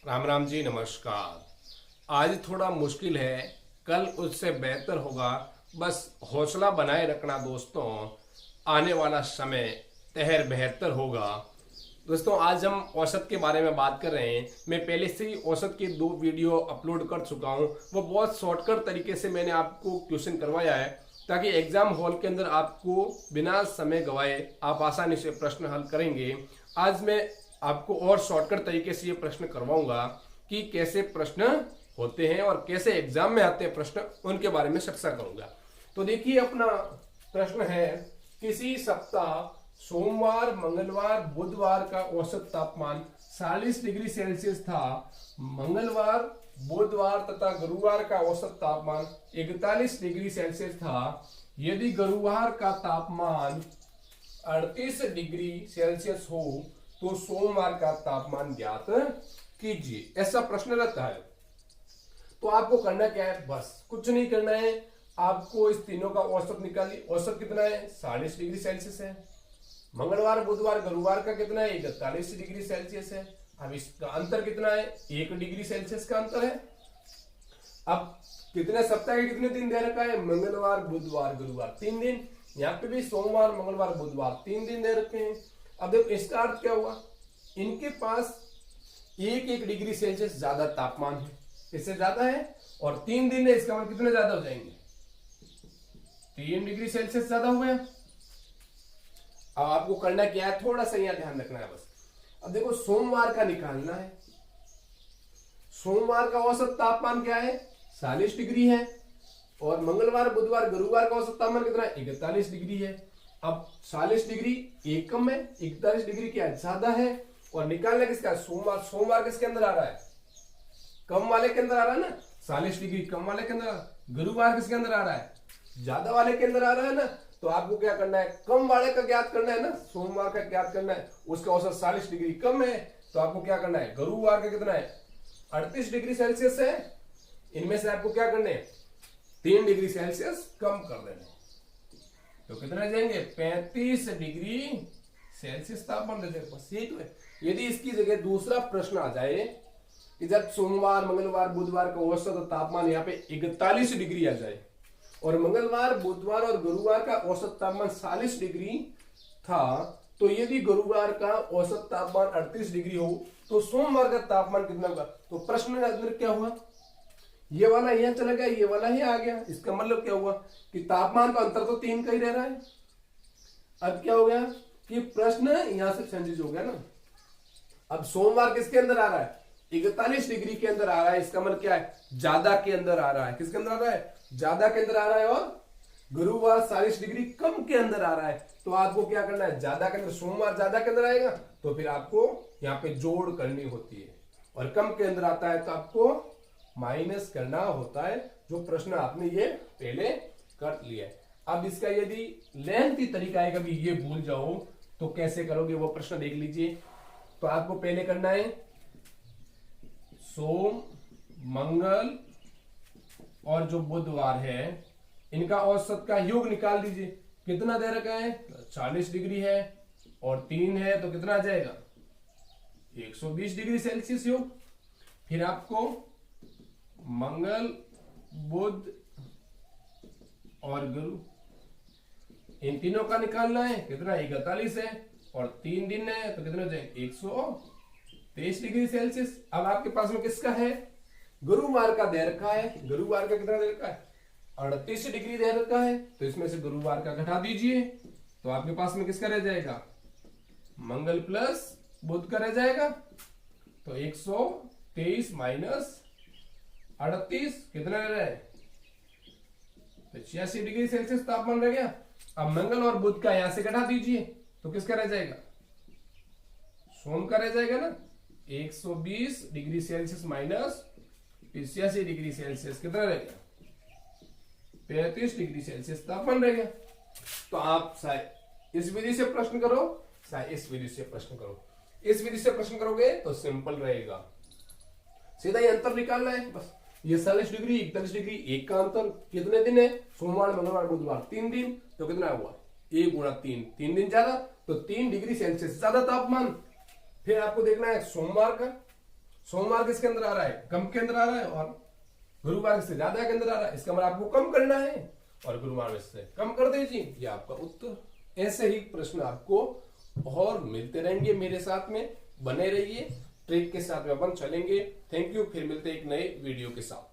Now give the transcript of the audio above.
राम राम जी, नमस्कार। आज थोड़ा मुश्किल है, कल उससे बेहतर होगा। बस हौसला बनाए रखना दोस्तों, आने वाला समय तहर बेहतर होगा। दोस्तों, आज हम औसत के बारे में बात कर रहे हैं। मैं पहले से ही औसत के 2 वीडियो अपलोड कर चुका हूं। वो बहुत शॉर्टकट तरीके से मैंने आपको क्वेश्चन करवाया है, ताकि एग्जाम हॉल के अंदर आपको बिना समय गवाए आप आसानी से प्रश्न हल करेंगे। आज मैं आपको और शॉर्टकट तरीके से ये प्रश्न करवाऊंगा कि कैसे प्रश्न होते हैं और कैसे एग्जाम में आते हैं प्रश्न, उनके बारे में चर्चा करूंगा। तो देखिए, अपना प्रश्न है, किसी सप्ताह सोमवार, मंगलवार, बुधवार का औसत तापमान 40 डिग्री सेल्सियस था। मंगलवार, बुधवार तथा गुरुवार का औसत तापमान 41 डिग्री सेल्सियस था। यदि गुरुवार का तापमान 38 डिग्री सेल्सियस हो तो सोमवार का तापमान ज्ञात कीजिए। ऐसा प्रश्न रहता है। तो आपको करना क्या है, बस कुछ नहीं करना है। आपको इस तीनों का औसत निकालिए। औसत कितना है? 40 डिग्री सेल्सियस है। मंगलवार, बुधवार, गुरुवार का कितना है? 41 डिग्री सेल्सियस है। अब इसका अंतर कितना है? 1 डिग्री सेल्सियस का अंतर है। अब कितने सप्ताह के कितने दिन दे रखा है? मंगलवार, बुधवार, गुरुवार, 3 दिन। यहाँ पे भी सोमवार, मंगलवार, बुधवार 3 दिन दे रखे हैं। अब देखो, इसका अर्थ क्या हुआ? इनके पास 1 डिग्री सेल्सियस ज्यादा तापमान है, इससे ज्यादा है, और 3 दिन है, इसका मतलब कितने ज्यादा हो जाएंगे? 3 डिग्री सेल्सियस ज्यादा हो गया। अब आपको करना क्या है, थोड़ा सा यहाँ ध्यान रखना है बस। अब देखो, सोमवार का निकालना है। सोमवार का औसत तापमान क्या है? 40 डिग्री है। और मंगलवार, बुधवार, गुरुवार का औसत तापमान कितना है? 41 डिग्री है। अब 40 डिग्री एक कम है, 41 डिग्री क्या है? ज्यादा है। और निकालना किसका? सोमवार। सोमवार किसके अंदर आ रहा है? कम वाले के अंदर आ रहा है ना। 40 डिग्री कम वाले के अंदर। गुरुवार किसके अंदर आ रहा है? ज्यादा वाले के अंदर आ रहा है ना। तो आपको क्या करना है? कम वाले का ज्ञात करना है ना। सोमवार का ज्ञात करना है, उसका औसत 40 डिग्री कम है। तो आपको क्या करना है? गुरुवार का कितना है? 38 डिग्री सेल्सियस है। इनमें से आपको क्या करने हैं? 3 डिग्री सेल्सियस कम कर देने। तो कितना जाएंगे? 35 डिग्री सेल्सियस तापमान रह जाएगा। बस यही तो है। यदि इसकी जगह दूसरा प्रश्न आ जाए कि जब सोमवार, मंगलवार, बुधवार का औसत तापमान यहाँ पे 41 डिग्री आ जाए, और मंगलवार, बुधवार और गुरुवार का औसत तापमान 40 डिग्री था, तो यदि गुरुवार का औसत तापमान 38 डिग्री हो तो सोमवार का तापमान कितना होगा? तो प्रश्न में अंदर क्या हुआ? ये वाला यहां चला गया, ये वाला ही आ गया। इसका मतलब क्या हुआ कि तापमान का अंतर तो 3 का ही रह रहा है। अब क्या हो गया कि प्रश्न यहां से चेंजेस हो गया ना। अब सोमवार किसके अंदर आ रहा है? 41 डिग्री के अंदर आ रहा है। इसका मतलब क्या है? ज्यादा के अंदर आ रहा है। किसके अंदर आ रहा है? ज्यादा के अंदर आ रहा है। और गुरुवार 40 डिग्री कम के अंदर आ रहा है। तो आपको क्या करना है? ज्यादा के अंदर, सोमवार ज्यादा के अंदर आएगा तो फिर आपको यहाँ पे जोड़ करनी होती है, और कम के अंदर आता है तो आपको माइनस करना होता है। जो प्रश्न आपने ये पहले कर लिया है। अब इसका यदि लेंथी तरीका है, कभी ये भूल जाओ तो कैसे करोगे वो प्रश्न देख लीजिए। तो आपको पहले करना है सोम, मंगल और जो बुधवार है, इनका औसत का योग निकाल दीजिए। कितना दे रखा है? 40 डिग्री है, और 3 है तो कितना आ जाएगा? 120 डिग्री सेल्सियस योग। फिर आपको मंगल, बुध और गुरु, इन तीनों का निकालना है। कितना? 41 है, और 3 दिन है तो कितना हो जाएगा? 123 डिग्री सेल्सियस। अब आपके पास में किसका है? गुरुवार का दे रखा है। गुरुवार का कितना दे रखा है? 38 डिग्री दे रखा है। तो इसमें से गुरुवार का घटा दीजिए, तो आपके पास में किसका रह जाएगा? मंगल प्लस बुध का रह जाएगा। तो 123 माइनस 38 कितना रह रहा है? 86 डिग्री सेल्सियस तापमान रह गया। अब मंगल और बुध का यहां से घटा दीजिए, तो किसका रह जाएगा? सोम का रह जाएगा ना। 120 degree Celsius minus 85 degree Celsius कितना रहेगा? 35 डिग्री सेल्सियस तापमान रह गया। तो आप शायद इस विधि से प्रश्न करो, शायद इस विधि से प्रश्न करो। इस विधि से प्रश्न करोगे तो सिंपल रहेगा। सीधा ही अंतर निकालना है बस। ये 40 डिग्री, 41 डिग्री, एक का अंतर कितने दिन है? सोमवार, मंगलवार, बुधवार 3 दिन। तो कितना हुआ? 1 गुणा 3, 3 दिन ज्यादा, तो 3 डिग्री सेल्सियस ज्यादा तापमान। फिर आपको देखना है सोमवार का। सोमवार किसके अंदर आ रहा है? कम के अंदर आ रहा है, और गुरुवार से ज्यादा के अंदर आ रहा है, इसका मतलब आपको कम करना है, और गुरुवार से कम कर दीजिए, ये आपका उत्तर। ऐसे ही प्रश्न आपको और मिलते रहेंगे, मेरे साथ में बने रहिए, ट्रिक के साथ में अपन चलेंगे। थैंक यू, फिर मिलते हैं एक नए वीडियो के साथ।